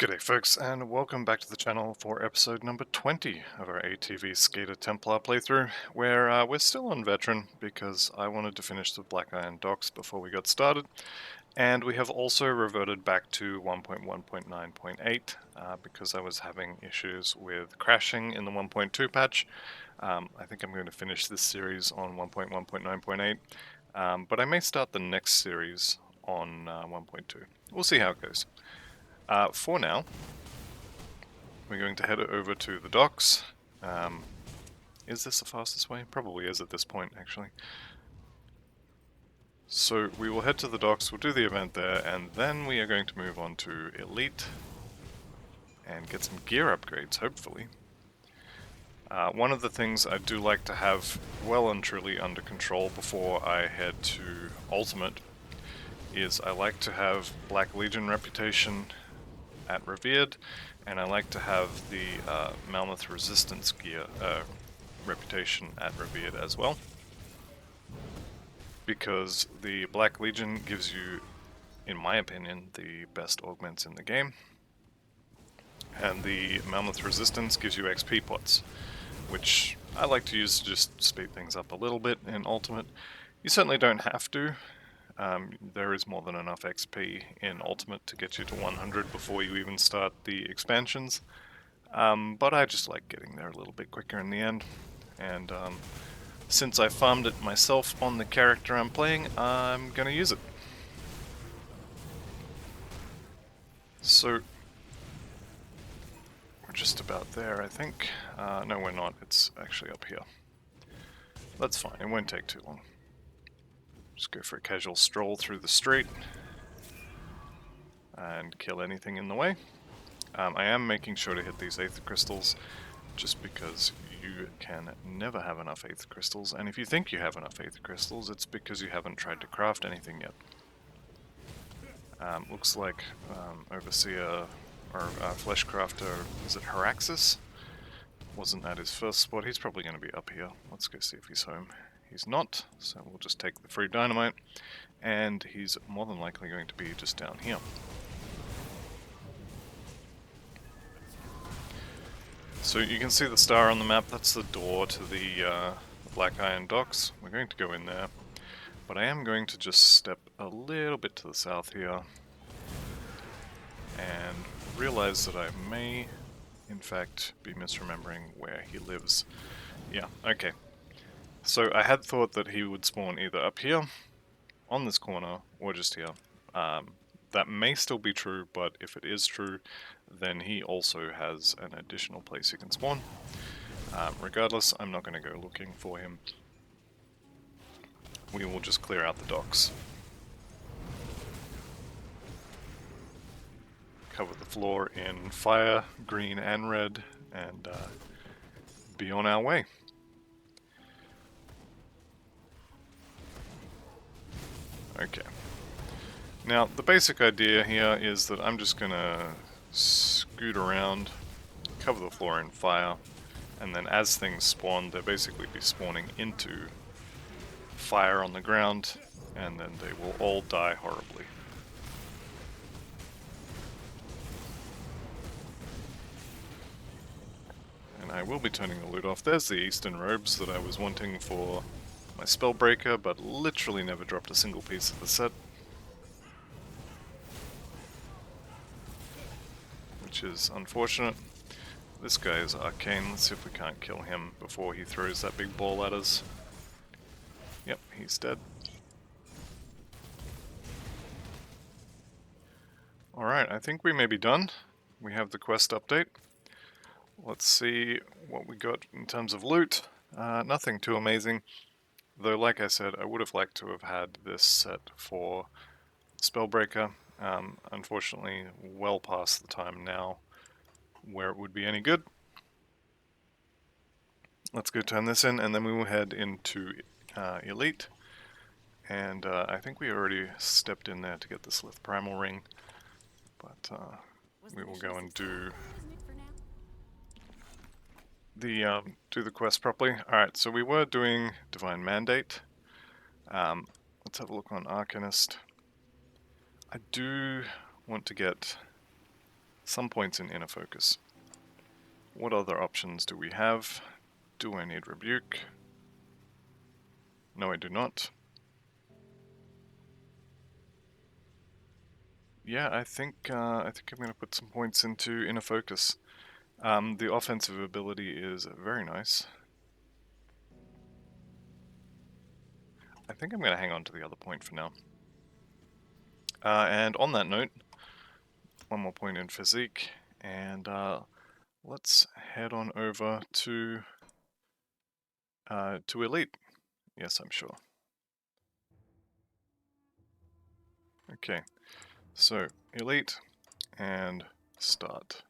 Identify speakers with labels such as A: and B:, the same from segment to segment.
A: G'day folks, and welcome back to the channel for episode number 20 of our ATV Skater Templar playthrough, where we're still on Veteran because I wanted to finish the Black Iron docks before we got started, and we have also reverted back to 1.1.9.8 because I was having issues with crashing in the 1.2 patch. I think I'm going to finish this series on 1.1.9.8, but I may start the next series on 1.2. We'll see how it goes. For now, we're going to head over to the docks. Is this the fastest way? Probably is at this point, actually. So we will head to the docks, we'll do the event there, and then we are going to move on to Elite and get some gear upgrades, hopefully. One of the things I do like to have well and truly under control before I head to Ultimate is I like to have Black Legion reputation at Revered, and I like to have the Mammoth Resistance gear reputation at Revered as well, because the Black Legion gives you, in my opinion, the best augments in the game, and the Mammoth Resistance gives you XP pots, which I like to use to just speed things up a little bit in Ultimate. You certainly don't have to. There is more than enough XP in Ultimate to get you to 100 before you even start the expansions, but I just like getting there a little bit quicker in the end, and since I farmed it myself on the character I'm playing, I'm gonna use it. So, we're just about there, I think. No, we're not, it's actually up here. That's fine, it won't take too long. Just go for a casual stroll through the street and kill anything in the way. I am making sure to hit these Aether Crystals, just because you can never have enough Aether Crystals, and if you think you have enough Aether Crystals, it's because you haven't tried to craft anything yet. Looks like Overseer, or Flesh Crafter, is it Haraxis? Wasn't at his first spot, he's probably going to be up here. Let's go see if he's home. He's not, so we'll just take the free dynamite, and he's more than likely going to be just down here. So you can see the star on the map, that's the door to the Black Iron docks. We're going to go in there, but I am going to just step a little bit to the south here and realize that I may in fact be misremembering where he lives. Yeah, okay. So I had thought that he would spawn either up here, on this corner, or just here. That may still be true, but if it is true, then he also has an additional place he can spawn. Regardless, I'm not going to go looking for him. We will just clear out the docks. Cover the floor in fire, green and red, and be on our way. Okay. Now, the basic idea here is that I'm just gonna scoot around, cover the floor in fire, and then as things spawn, they'll basically be spawning into fire on the ground, and then they will all die horribly. And I will be turning the loot off. There's the Eastern Robes that I was wanting for my Spellbreaker, but literally never dropped a single piece of the set. Which is unfortunate. This guy is arcane. Let's see if we can't kill him before he throws that big ball at us. Yep, he's dead. Alright, I think we may be done. We have the quest update. Let's see what we got in terms of loot. Nothing too amazing. Though, like I said, I would have liked to have had this set for Spellbreaker. Unfortunately, well past the time now where it would be any good. Let's go turn this in, and then we will head into Elite. And I think we already stepped in there to get the Slith Primal Ring, but we will go and do the quest properly. Alright, so we were doing Divine Mandate. Let's have a look on Arcanist. I do want to get some points in inner focus. What other options do we have? Do I need rebuke? No, I do not. Yeah, I think I'm going to put some points into inner focus. The offensive ability is very nice. I think I'm going to hang on to the other point for now. And on that note, one more point in physique, and let's head on over to elite. Yes, I'm sure. Okay, so elite and start.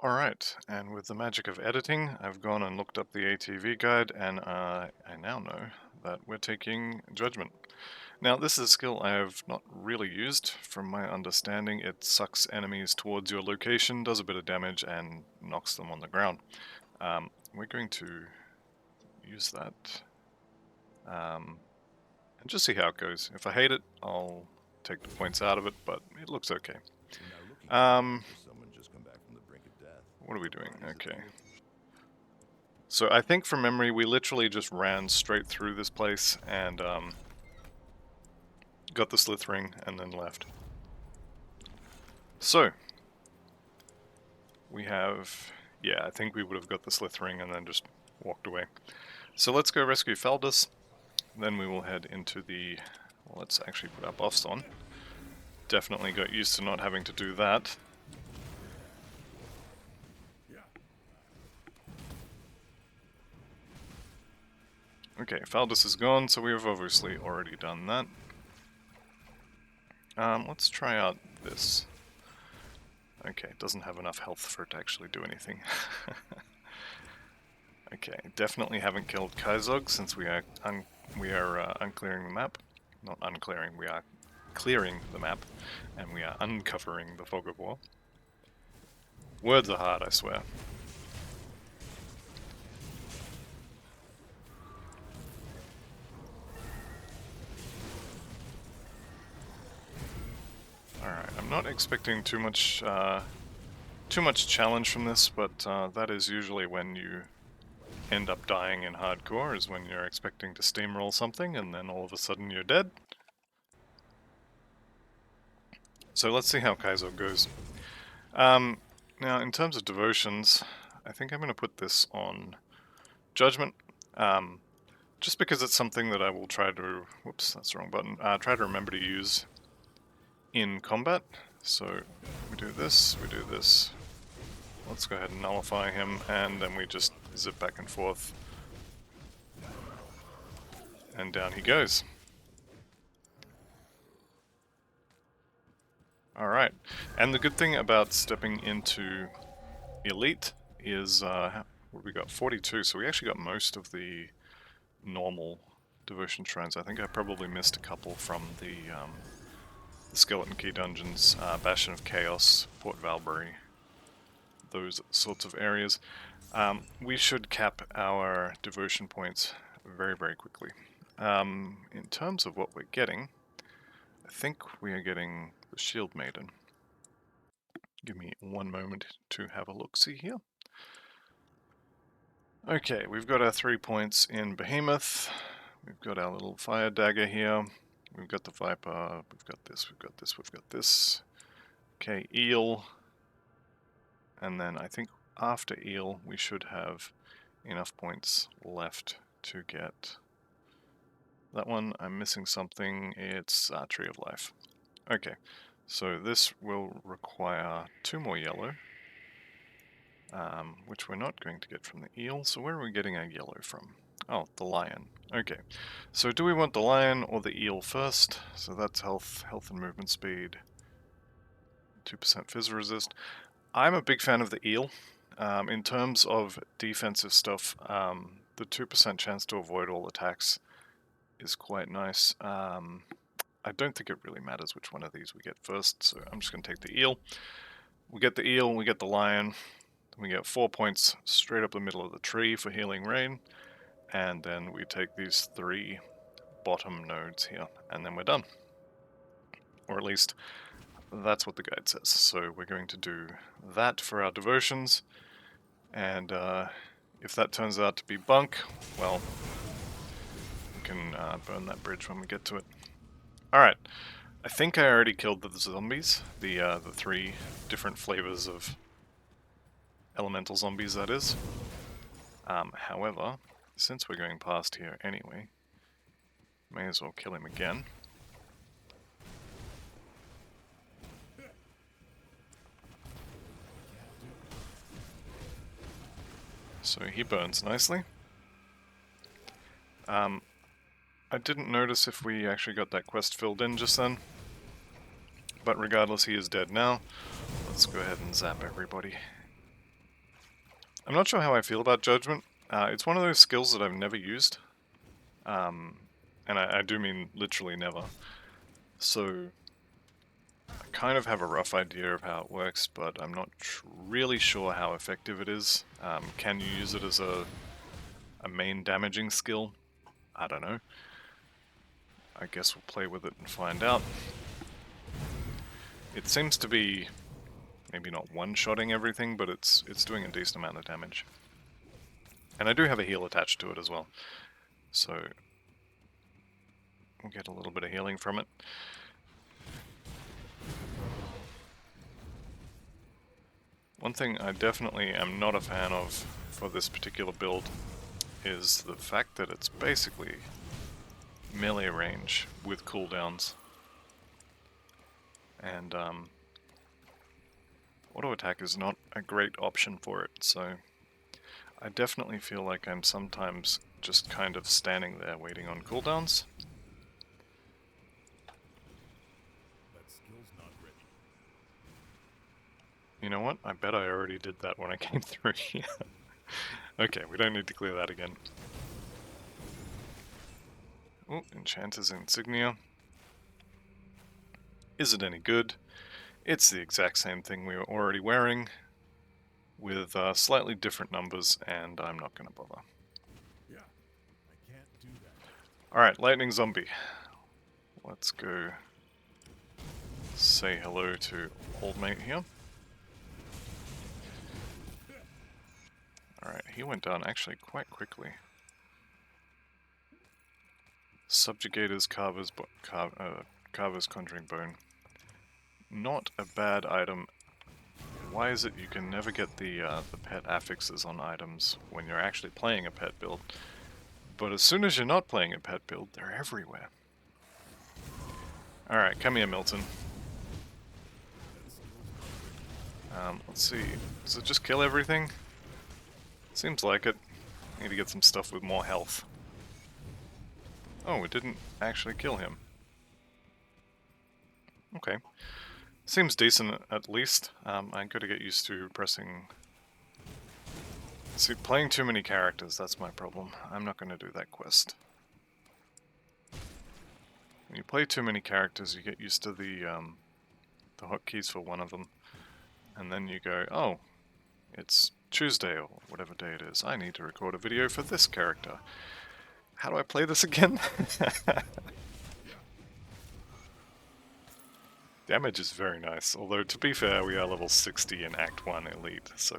A: Alright, and with the magic of editing, I've gone and looked up the ATV guide, and I now know that we're taking Judgment. Now, this is a skill I have not really used. From my understanding, it sucks enemies towards your location, does a bit of damage, and knocks them on the ground. We're going to use that, and just see how it goes. If I hate it, I'll take the points out of it, but it looks okay. What are we doing? Okay. So I think from memory, we literally just ran straight through this place and got the slith ring and then left. So we have, yeah, I think we would have got the slith ring and then just walked away. So let's go rescue Faldus. Then we will head into the, well, let's actually put our buffs on. Definitely got used to not having to do that. Okay, Faldus is gone, so we have obviously already done that. Let's try out this. Okay, it doesn't have enough health for it to actually do anything. Okay, definitely haven't killed Kaizog since we are unclearing the map. Not unclearing, we are clearing the map, and we are uncovering the Fog of War. Words are hard, I swear. Alright, I'm not expecting too much challenge from this, but that is usually when you end up dying in hardcore, is when you're expecting to steamroll something and then all of a sudden you're dead. So let's see how Kaizo goes. Now, in terms of devotions, I think I'm going to put this on Judgment, just because it's something that I will try to, whoops, that's the wrong button, try to remember to use in combat. So we do this, we do this. Let's go ahead and nullify him, and then we just zip back and forth. And down he goes. Alright, and the good thing about stepping into Elite is, what we got? 42, so we actually got most of the normal devotion shrines. I think I probably missed a couple from the Skeleton Key Dungeons, Bastion of Chaos, Port Valbury, those sorts of areas. We should cap our devotion points very, very quickly. In terms of what we're getting, I think we are getting the Shield Maiden. Give me one moment to have a look-see here. Okay, we've got our 3 points in Behemoth. We've got our little fire dagger here. We've got the Viper. We've got this, we've got this, we've got this. Okay, Eel. And then I think after Eel, we should have enough points left to get that one. I'm missing something. It's Tree of Life. Okay, so this will require 2 more yellow, which we're not going to get from the eel. So where are we getting our yellow from? Oh, the lion. Okay, so do we want the lion or the eel first? So that's health and movement speed. 2% fizz resist. I'm a big fan of the eel. In terms of defensive stuff, the 2% chance to avoid all attacks is quite nice. I don't think it really matters which one of these we get first, so I'm just going to take the eel. We get the eel, we get the lion, we get 4 points straight up the middle of the tree for Healing Rain, and then we take these 3 bottom nodes here, and then we're done. Or at least, that's what the guide says. So we're going to do that for our devotions, and if that turns out to be bunk, well, we can burn that bridge when we get to it. Alright, I think I already killed the zombies, the 3 different flavors of elemental zombies, that is. However, since we're going past here anyway, may as well kill him again. So he burns nicely. I didn't notice if we actually got that quest filled in just then, but regardless, he is dead now. Let's go ahead and zap everybody. I'm not sure how I feel about Judgment. It's one of those skills that I've never used. And I do mean literally never. So I kind of have a rough idea of how it works, but I'm not really sure how effective it is. Can you use it as a main damaging skill? I don't know. I guess we'll play with it and find out. It seems to be maybe not one-shotting everything, but it's doing a decent amount of damage. And I do have a heal attached to it as well, so we'll get a little bit of healing from it. One thing I definitely am not a fan of for this particular build is the fact that it's basically melee range with cooldowns. And auto attack is not a great option for it, so I definitely feel like I'm sometimes just kind of standing there waiting on cooldowns. You know what? I bet I already did that when I came through here. Okay, we don't need to clear that again. Oh, Enchanter's Insignia. Is it any good? It's the exact same thing we were already wearing, with slightly different numbers, and I'm not going to bother.
B: Yeah, I can't do that.
A: Alright, Lightning Zombie. Let's go say hello to old mate here. Alright, he went down actually quite quickly. Subjugator's Carver's Conjuring Bone. Not a bad item. Why is it you can never get the pet affixes on items when you're actually playing a pet build? But as soon as you're not playing a pet build, they're everywhere. Alright, come here, Milton. Let's see. Does it just kill everything? Seems like it. Need to get some stuff with more health. Oh, it didn't actually kill him. Okay. Seems decent, at least. I'm gonna get used to pressing... See, playing too many characters, that's my problem. I'm not gonna do that quest. When you play too many characters, you get used to the hotkeys for one of them. And then you go, oh, it's Tuesday or whatever day it is. I need to record a video for this character. How do I play this again? Damage is very nice, although to be fair, we are level 60 in Act 1 Elite, so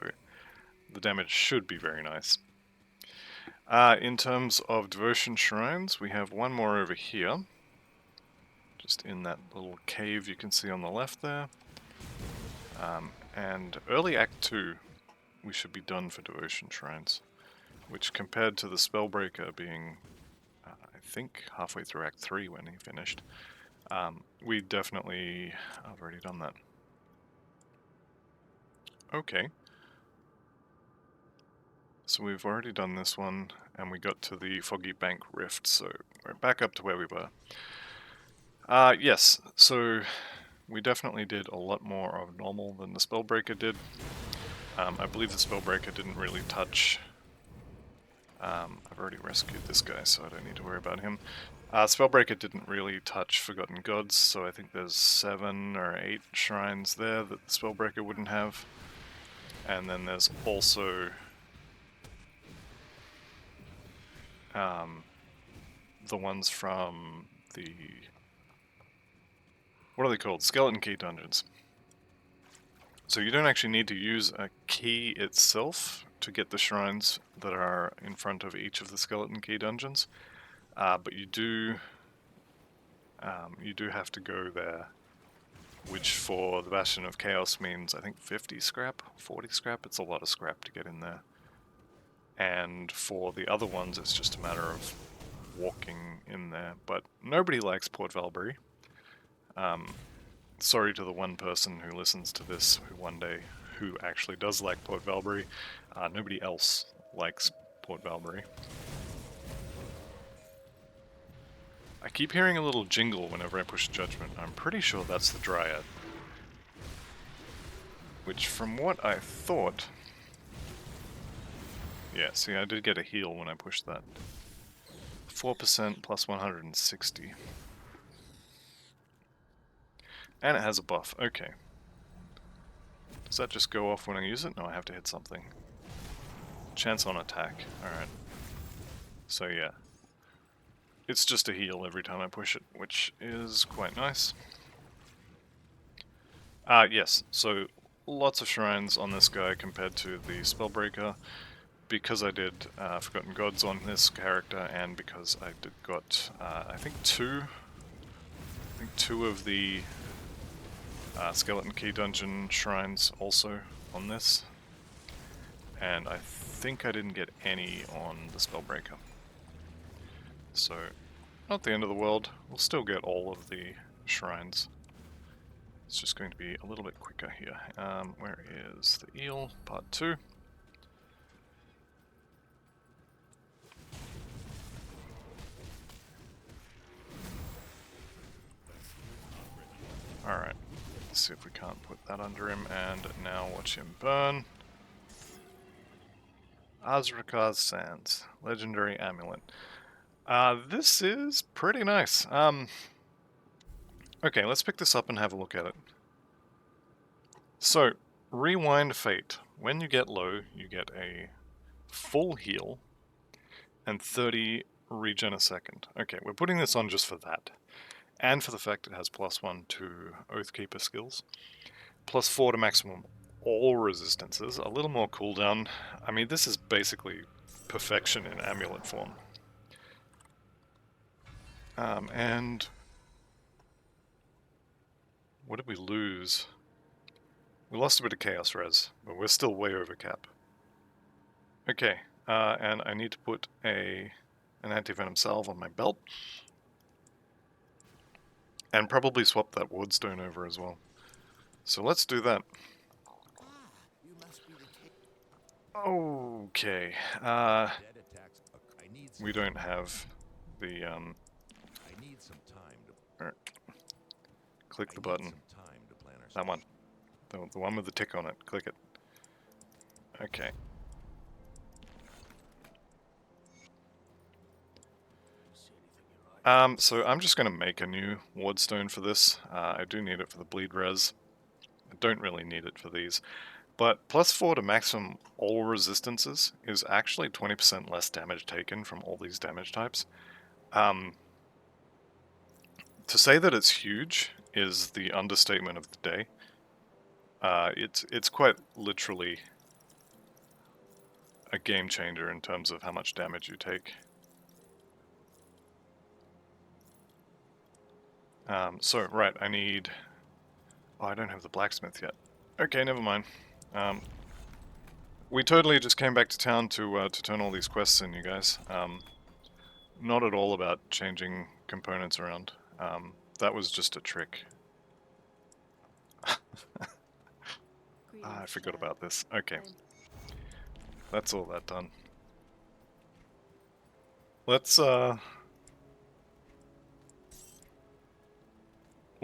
A: the damage should be very nice. In terms of Devotion Shrines, we have one more over here. Just in that little cave you can see on the left there. And early Act 2, we should be done for Devotion Shrines, which compared to the Spellbreaker being, I think, halfway through Act 3 when he finished, we definitely... I've already done that. Okay. So we've already done this one, and we got to the Foggy Bank Rift, so we're back up to where we were. Yes, so we definitely did a lot more of normal than the Spellbreaker did. I believe the Spellbreaker didn't really touch... I've already rescued this guy, so I don't need to worry about him. Spellbreaker didn't really touch Forgotten Gods, so I think there's 7 or 8 shrines there that the Spellbreaker wouldn't have. And then there's also... the ones from the what are they called? Skeleton key dungeons. So you don't actually need to use a key itself to get the shrines that are in front of each of the skeleton key dungeons, but you do have to go there, which for the Bastion of Chaos means I think 50 scrap, 40 scrap. It's a lot of scrap to get in there. And for the other ones, it's just a matter of walking in there. But nobody likes Port Valbury. Sorry to the one person who listens to this who actually does like Port Valbury. Nobody else likes Port Valbury. I keep hearing a little jingle whenever I push Judgment. I'm pretty sure that's the Dryad. Which, from what I thought... Yeah, see, I did get a heal when I pushed that. 4% plus 160. And it has a buff. Okay. Does that just go off when I use it? No, I have to hit something. Chance on attack. Alright. So yeah. It's just a heal every time I push it, which is quite nice. Yes, so lots of shrines on this guy compared to the Spellbreaker. Because I did Forgotten Gods on this character, and because I got, I think two of the Skeleton Key Dungeon shrines also on this, and I think I didn't get any on the Spellbreaker. So, not the end of the world. We'll still get all of the shrines. It's just going to be a little bit quicker here. Where is the eel? Part 2. Alright, let's see if we can't put that under him, and now watch him burn. Azrakar's Sands, Legendary Amulet. This is pretty nice. Okay, let's pick this up and have a look at it. So, Rewind Fate. When you get low, you get a full heal and 30 regen a second. Okay, we're putting this on just for that. And for the fact it has +1 to Oathkeeper skills. +4 to maximum all resistances. A little more cooldown. I mean, this is basically perfection in amulet form. And... what did we lose? We lost a bit of Chaos Res, but we're still way over cap. Okay, and I need to put an Anti-Venom Salve on my belt. And probably swap that Wardstone over as well. So let's do that. Okay, we don't have the, click the button. That one. The one with the tick on it. Click it. Okay. So I'm just going to make a new Wardstone for this. I do need it for the bleed res. I don't really need it for these. But +4 to maximum all resistances is actually 20% less damage taken from all these damage types. To say that it's huge is the understatement of the day. It's quite literally a game changer in terms of how much damage you take. So, right, I need... oh, I don't have the blacksmith yet. Okay, never mind. We totally just came back to town to turn all these quests in, you guys. Not at all about changing components around. That was just a trick. I forgot about this. Okay. That's all that done. Let's, we'll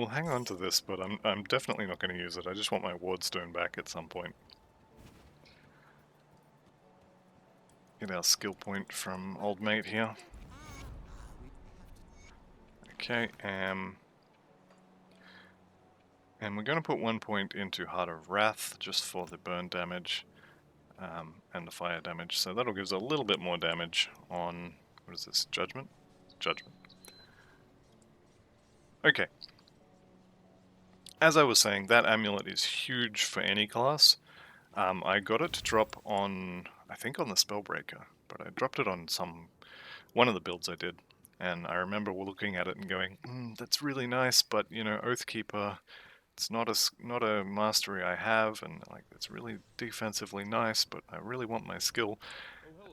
A: hang on to this, but I'm definitely not going to use it. I just want my Wardstone back at some point. Get our skill point from old mate here. Okay, and we're going to put 1 point into Heart of Wrath, just for the burn damage, and the fire damage. So that'll give us a little bit more damage on, what is this, Judgment? Judgment. Okay. as I was saying, that amulet is huge for any class. I got it to drop on, I think on the Spellbreaker, but I dropped it on one of the builds I did, and I remember looking at it and going, that's really nice, but you know, Oathkeeper, it's not a mastery I have, and like it's really defensively nice, but I really want my skill,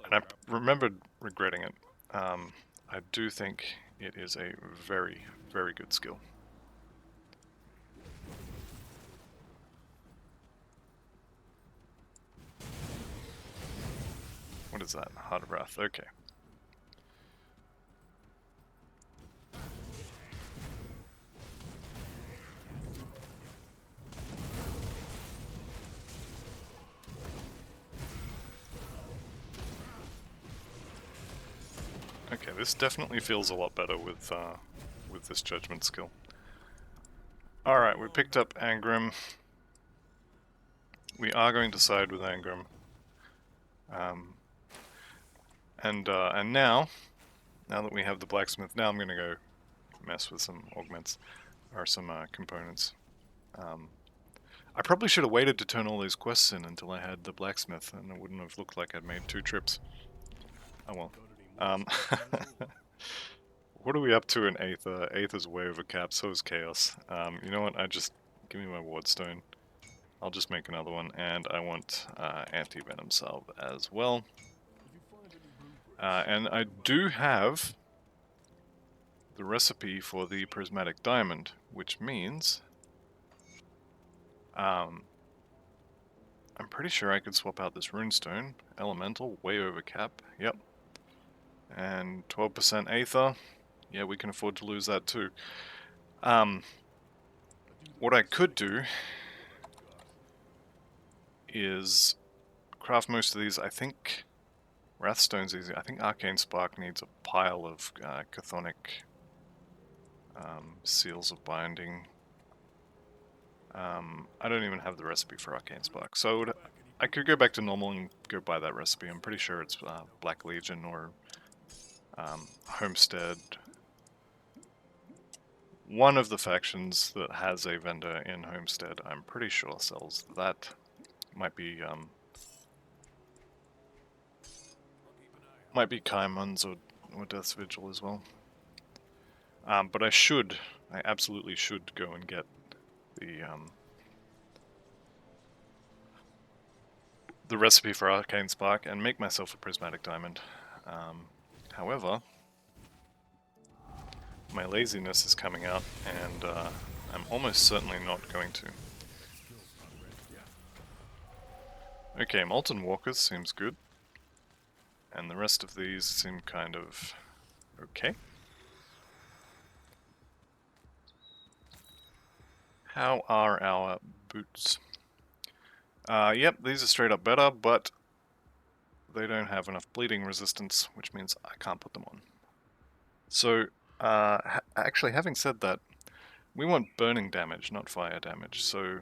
A: and I remembered regretting it. I do think it is a very, very good skill. What is that? Heart of Wrath. Okay. Okay, this definitely feels a lot better with this judgment skill. Alright, we picked up Angrim. We are going to side with Angrim. And now that we have the blacksmith, now I'm going to go mess with some augments, or some components. I probably should have waited to turn all these quests in until I had the blacksmith, and it wouldn't have looked like I'd made 2 trips. Oh well. What are we up to in Aether? Aether's way over cap, so is Chaos. You know what, give me my Wardstone. I'll just make another one, and I want anti-venom salve as well. And I do have the recipe for the prismatic diamond, which means I'm pretty sure I could swap out this runestone. Elemental, way over cap, yep. And 12% Aether, yeah, we can afford to lose that too. What I could do is craft most of these. I think Wrathstone's easy. I think Arcane Spark needs a pile of Chthonic seals of binding. I don't even have the recipe for Arcane Spark, so I could go back to normal and go buy that recipe. I'm pretty sure it's Black Legion or Homestead. One of the factions that has a vendor in Homestead, I'm pretty sure sells that. Might be Kaimon's or Death's Vigil as well. But I absolutely should go and get the recipe for Arcane Spark and make myself a prismatic diamond. However, my laziness is coming out, and I'm almost certainly not going to. Okay, Molten Walkers seems good, and the rest of these seem kind of okay. How are our boots? Yep, these are straight up better, but they don't have enough bleeding resistance, which means I can't put them on. So, actually, having said that, we want burning damage, not fire damage, so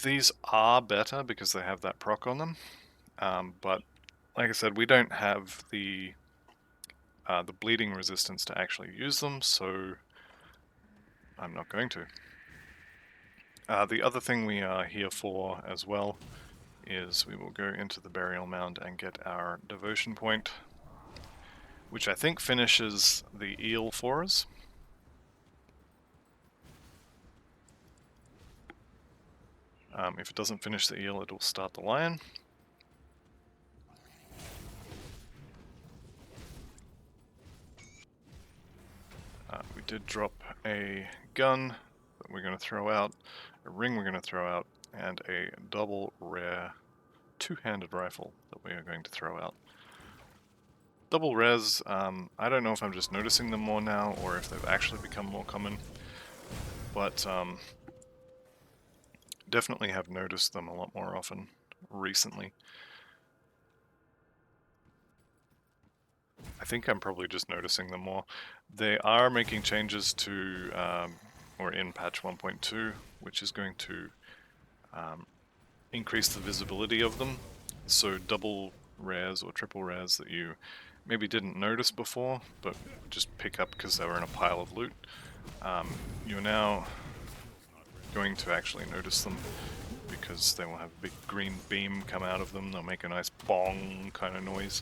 A: these are better because they have that proc on them, but like I said, we don't have the bleeding resistance to actually use them, so I'm not going to. The other thing we are here for as well is we will go into the burial mound and get our devotion point, which I think finishes the eel for us. If it doesn't finish the eel, it'll start the lion. We did drop a gun that we're going to throw out, a ring we're going to throw out, and a double rare two-handed rifle that we are going to throw out. Double rares, I don't know if I'm just noticing them more now or if they've actually become more common, but definitely have noticed them a lot more often recently. I think I'm probably just noticing them more. They are making changes to, or in patch 1.2, which is going to increase the visibility of them. So double rares or triple rares that you maybe didn't notice before, but just pick up because they were in a pile of loot. You're now going to actually notice them because they will have a big green beam come out of them. They'll make a nice bong kind of noise.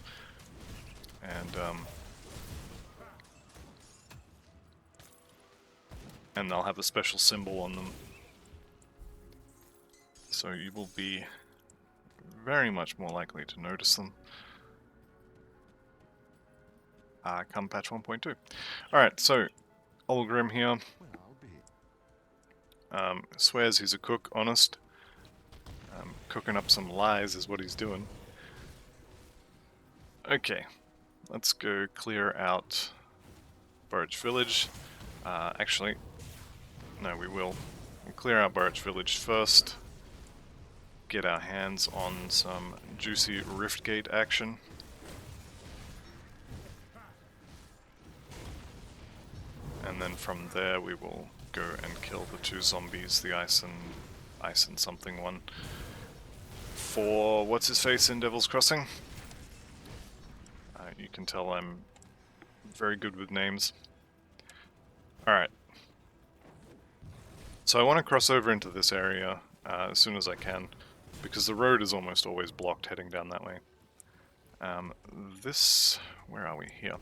A: And they'll have a special symbol on them. So you will be very much more likely to notice them come patch 1.2. Alright, so Olgrim here swears he's a cook, honest. Cooking up some lies is what he's doing. Okay, let's go clear out Burridge Village. Actually, no, we will. We'll clear out Burridge Village first. Get our hands on some juicy Riftgate action. And then from there we will go and kill the two zombies, the ice and something one. For what's his face in Devil's Crossing. You can tell I'm very good with names. Alright. So I want to cross over into this area as soon as I can, because the road is almost always blocked heading down that way. Where are we? Here.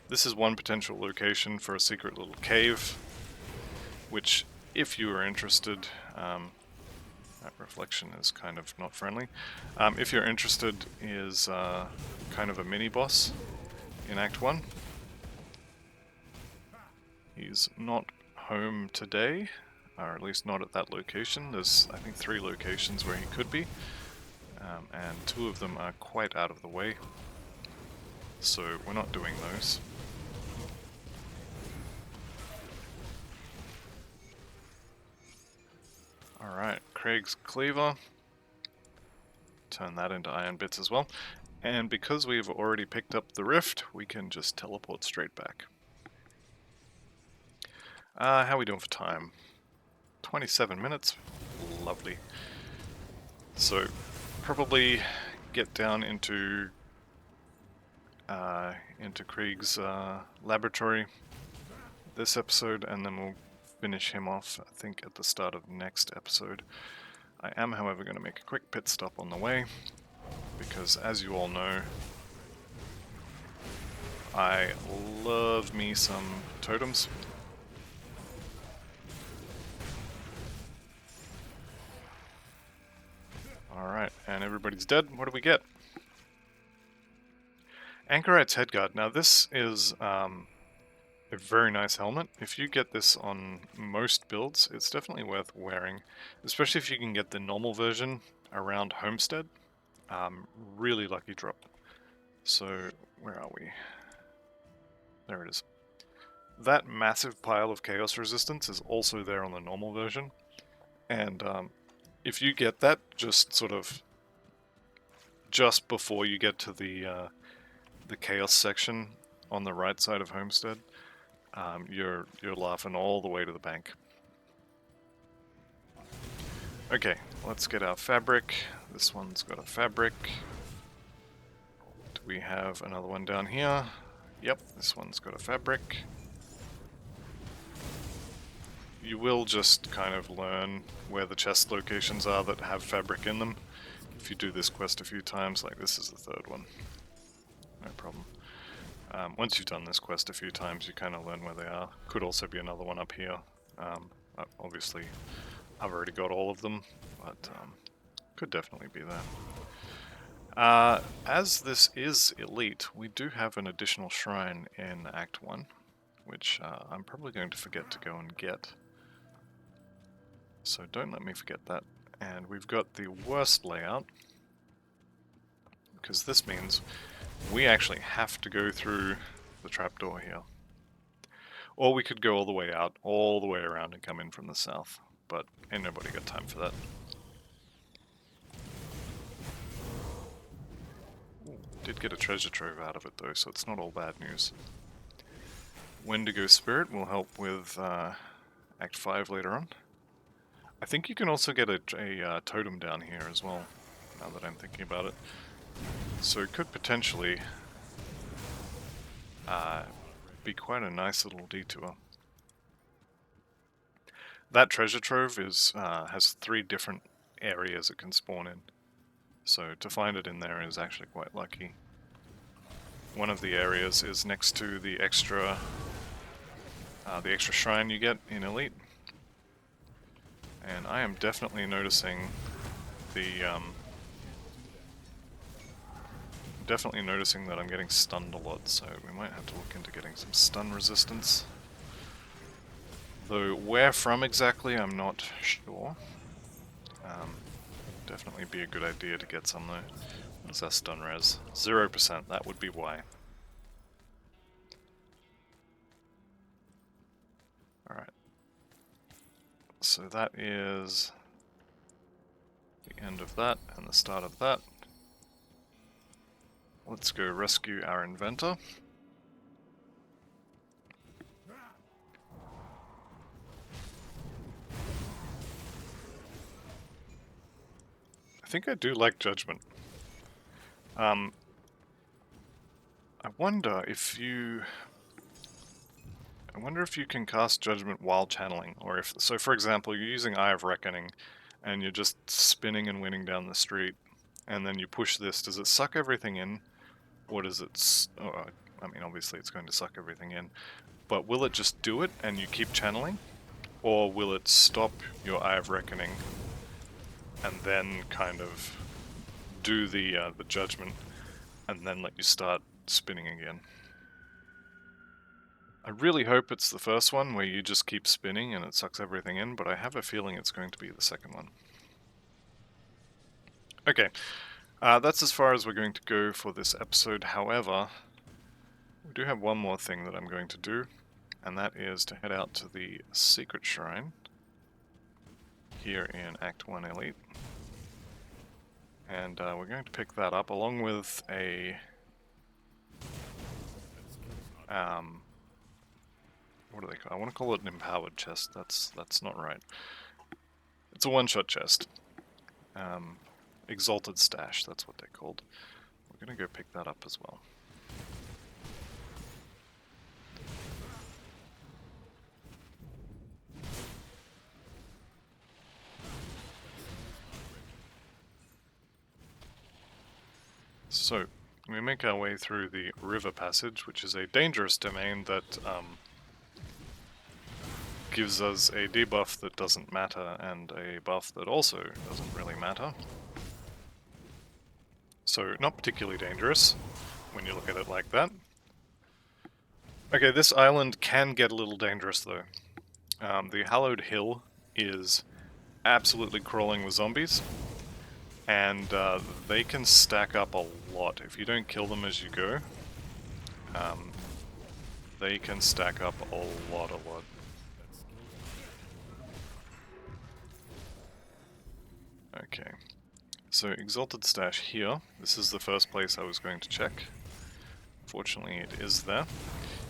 A: This is one potential location for a secret little cave, which, if you are interested, that reflection is kind of not friendly. If you're interested, is kind of a mini-boss in Act 1. He's not home today, or at least not at that location. There's, I think, 3 locations where he could be, and 2 of them are quite out of the way, so we're not doing those. Alright, Craig's Cleaver. Turn that into iron bits as well. And because we've already picked up the rift, we can just teleport straight back. How are we doing for time? 27 minutes. Lovely. So, probably get down into Krieg's laboratory this episode, and then we'll finish him off, I think, at the start of next episode. I am, however, going to make a quick pit stop on the way, because as you all know, I love me some totems. Alright, and everybody's dead. What do we get? Anchorite's Headguard. Now this is a very nice helmet. If you get this on most builds, it's definitely worth wearing, especially if you can get the normal version around Homestead. Really lucky drop. So, where are we? There it is. That massive pile of Chaos Resistance is also there on the normal version, and if you get that just before you get to the Chaos section on the right side of Homestead, you're laughing all the way to the bank. Okay, let's get our fabric. This one's got a fabric. Do we have another one down here? Yep, this one's got a fabric. You will just kind of learn where the chest locations are that have fabric in them. If you do this quest a few times, like this is the 3rd one. No problem. Once you've done this quest a few times, you kind of learn where they are. Could also be another one up here. Obviously, I've already got all of them, but could definitely be there. As this is elite, we do have an additional shrine in Act 1, which I'm probably going to forget to go and get. So don't let me forget that. And we've got the worst layout, because this means we actually have to go through the trapdoor here. Or we could go all the way out, all the way around and come in from the south. But ain't nobody got time for that. Ooh, did get a treasure trove out of it though, so it's not all bad news. Wendigo Spirit will help with Act 5 later on. I think you can also get a totem down here as well, now that I'm thinking about it. So it could potentially be quite a nice little detour. that treasure trove is has 3 different areas it can spawn in. So to find it in there is actually quite lucky. One of the areas is next to the extra shrine you get in Elite. And I am definitely noticing that I'm getting stunned a lot, so we might have to look into getting some stun resistance. Though where from exactly, I'm not sure. Definitely be a good idea to get some though. What's our stun res? 0%, that would be why. Alright. So that is the end of that and the start of that. Let's go rescue our inventor. I think I do like Judgment. I wonder if you can cast Judgment while channeling, or if so. For example, you're using Eye of Reckoning, and you're just spinning and winning down the street, and then you push this. Does it suck everything in, or does it? I mean, obviously it's going to suck everything in, but will it just do it and you keep channeling, or will it stop your Eye of Reckoning and then kind of do the Judgment, and then let you start spinning again? I really hope it's the first one where you just keep spinning and it sucks everything in, but I have a feeling it's going to be the second one. Okay, that's as far as we're going to go for this episode. However, we do have one more thing that I'm going to do, and that is to head out to the Secret Shrine here in Act 1 Elite. And we're going to pick that up along with a... what do they call it? I want to call it an empowered chest. That's not right. It's a one-shot chest. Exalted stash, that's what they're called. We're gonna go pick that up as well. So, we make our way through the river passage, which is a dangerous domain that gives us a debuff that doesn't matter, and a buff that also doesn't really matter. So, not particularly dangerous, when you look at it like that. Okay, this island can get a little dangerous though. The Hallowed Hill is absolutely crawling with zombies, and they can stack up a lot. If you don't kill them as you go, they can stack up a lot. Okay, so Exalted Stash here. This is the first place I was going to check. Fortunately, it is there.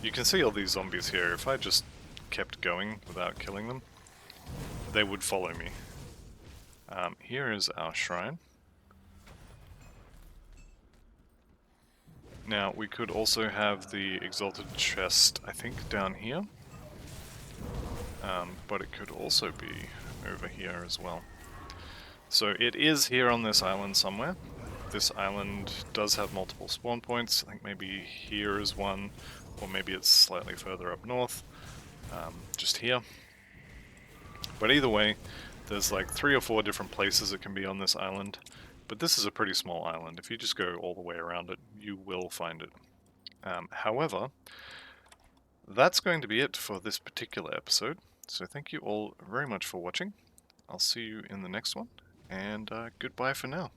A: You can see all these zombies here. If I just kept going without killing them, they would follow me. Here is our shrine. Now, we could also have the Exalted Chest, I think, down here. But it could also be over here as well. So it is here on this island somewhere. This island does have multiple spawn points. I think maybe here is one, or maybe it's slightly further up north. Just here. But either way, there's like 3 or 4 different places it can be on this island. But this is a pretty small island. If you just go all the way around it, you will find it. However, that's going to be it for this particular episode. So thank you all very much for watching. I'll see you in the next one, and goodbye for now.